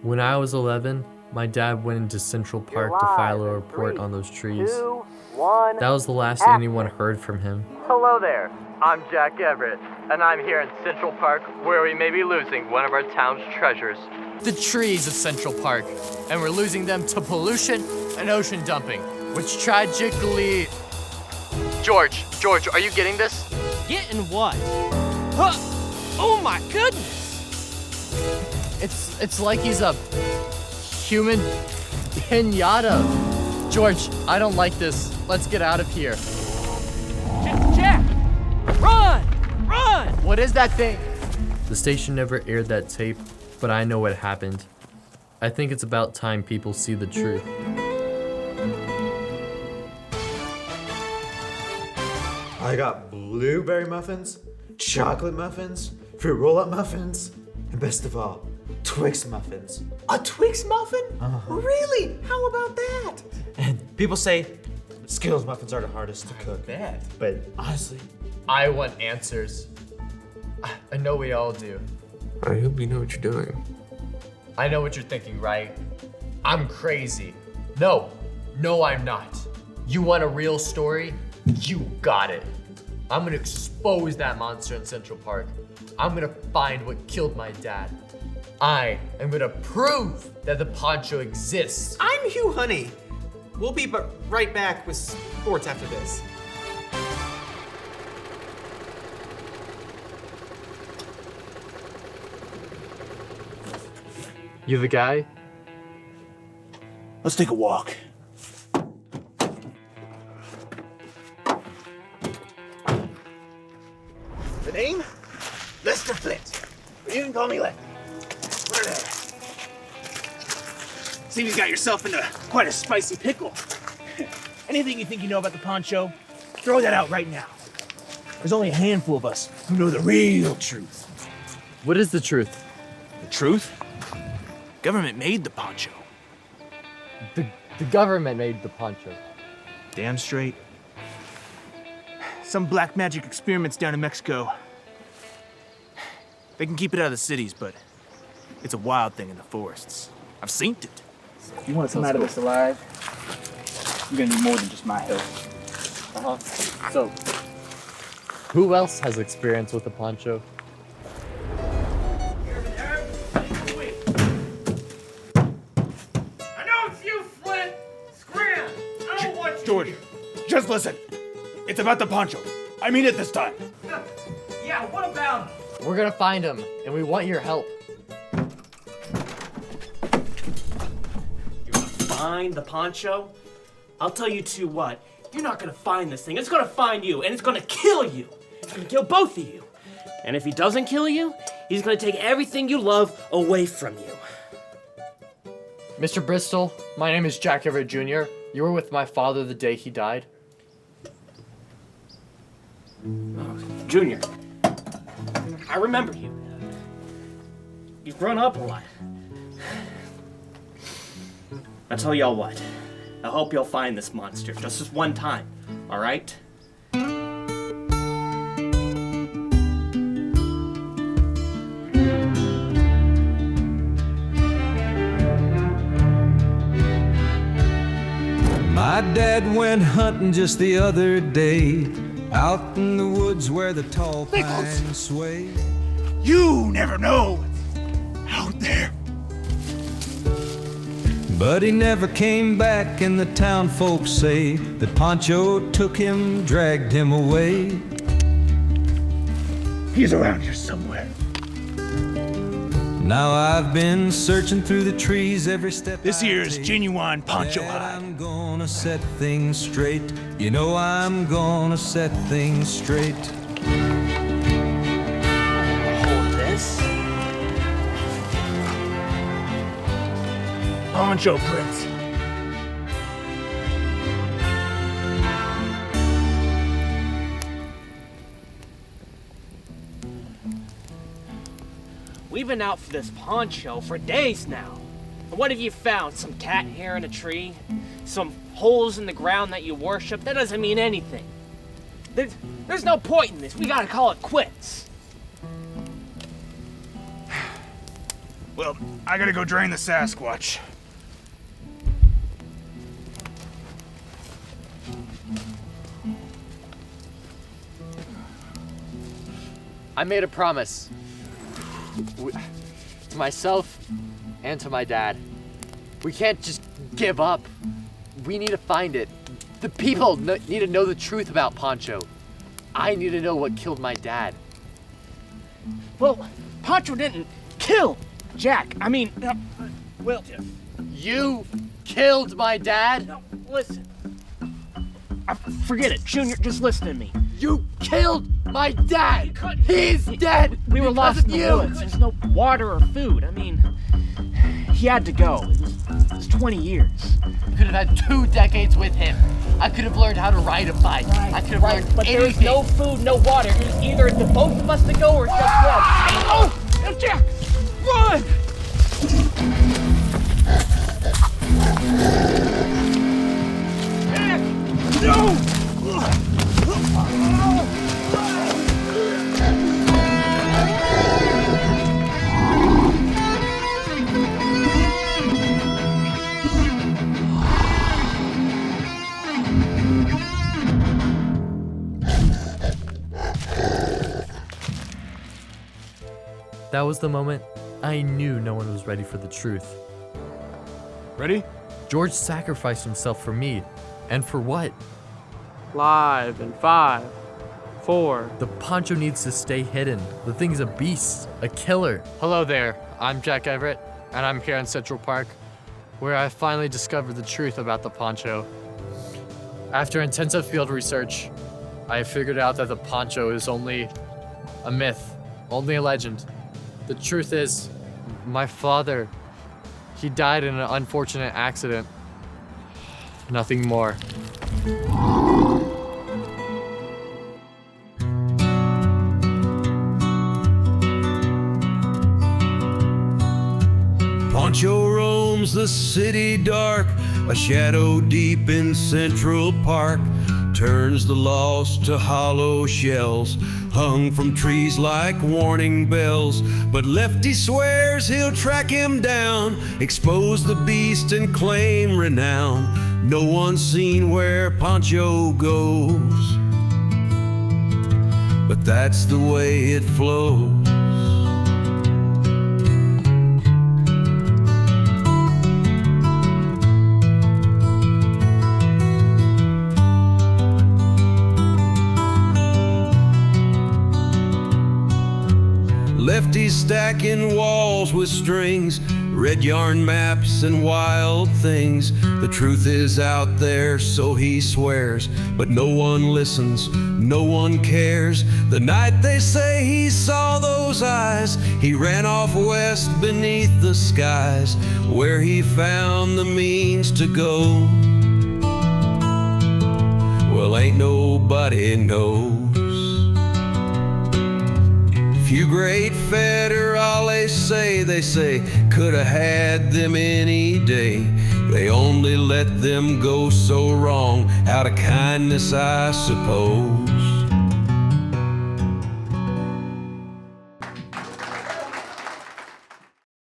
When I was 11, my dad went into Central Park to file a report on those trees. That was the last anyone heard from him. Hello there, I'm Jack Everett, and I'm here in Central Park where we may be losing one of our town's treasures. The trees of Central Park, and we're losing them to pollution and ocean dumping, which tragically... George, are you getting this? Getting what? Huh. Oh my goodness! It's like he's a human pinata. George, I don't like this. Let's get out of here. Jack! Run! Run! What is that thing? The station never aired that tape, but I know what happened. I think it's about time people see the truth. I got blueberry muffins, chocolate muffins, fruit roll-up muffins, and best of all, Twix muffins. A Twix muffin? Uh-huh. Really? How about that? And people say Skittles muffins are the hardest to cook. Bet. But honestly, I want answers. I know we all do. I hope you know what you're doing. I know what you're thinking, right? I'm crazy. No, I'm not. You want a real story? You got it. I'm gonna expose that monster in Central Park. I'm gonna find what killed my dad. I am gonna prove that the Poncho exists. I'm Hugh Honey. We'll be right back with sports after this. You the guy? Let's take a walk. The name? Lester Flint. But you can call me Lefty. Put her there. Seems you got yourself into quite a spicy pickle. Anything you think you know about the Poncho, throw that out right now. There's only a handful of us who know the real truth. What is the truth? The truth? Government made the Poncho. The government made the Poncho. Damn straight. Some black magic experiments down in Mexico. They can keep it out of the cities, but it's a wild thing in the forests. I've seen it. If you want to come out of this alive, you're gonna need more than just my help. So, who else has experience with the Poncho? I know it's you, Flint! Scram! I don't want you George, here. just listen. It's about the Poncho. I mean it this time. Yeah, what about him? We're gonna find him, and we want your help. You're gonna find the Poncho? I'll tell you two what. You're not gonna find this thing. It's gonna find you, and it's gonna kill you. It's gonna kill both of you. And if he doesn't kill you, he's gonna take everything you love away from you. Mr. Bristol, my name is Jack Everett Jr. You were with my father the day he died. Junior, I remember you. You've grown up a lot. I tell y'all what, I hope you'll find this monster just this one time, all right? My dad went hunting just the other day, out in the woods where the tall pines sway. You never know what's out there. But he never came back, and the town folks say that Poncho took him, dragged him away. He's around here somewhere. Now I've been searching through the trees every step. This here is I take. genuine Poncho Dad, hide. I'm gonna set things straight. You know I'm gonna set things straight. Hold this. Poncho prints. We've been out for this Poncho for days now. And what have you found? Some cat hair in a tree? Some holes in the ground that you worship? That doesn't mean anything. There's no point in this. We gotta call it quits. Well, I gotta go drain the Sasquatch. I made a promise to myself and to my dad. We can't just give up. We need to find it. The people need to know the truth about Poncho. I need to know what killed my dad. Well, Poncho didn't kill Jack. I mean, well, You killed my dad? no, listen. Forget it, Junior. Just listen to me. You killed my dad! He's dead! We were because lost of in the you! woods. There's no water or food. I mean, he had to go. It was 20 years. I could have had 2 decades with him. I could have learned how to ride a bike. I could have learned But there was anything. no food, no water. It was either the both of us to go or just one. Oh, Jack, run! Jack, no! That was the moment I knew no one was ready for the truth. Ready? George sacrificed himself for me. And for what? Live in 5, 4. The Poncho needs to stay hidden. The thing's a beast, a killer. Hello there, I'm Jack Everett, and I'm here in Central Park, where I finally discovered the truth about the Poncho. After intensive field research, I figured out that the Poncho is only a myth, only a legend. The truth is, my father, he died in an unfortunate accident. Nothing more. Poncho roams the city dark, a shadow deep in Central Park. Turns the lost to hollow shells, hung from trees like warning bells. But Lefty swears he'll track him down, expose the beast and claim renown. No one's seen where Poncho goes, but that's the way it flows. Lefty's stacking walls with strings, red yarn maps and wild things. The truth is out there, so he swears, but no one listens, no one cares. The night they say he saw those eyes, he ran off west beneath the skies, where he found the means to go. Well, ain't nobody knows. Few great federales they say, coulda had them any day. They only let them go so wrong, out of kindness, I suppose.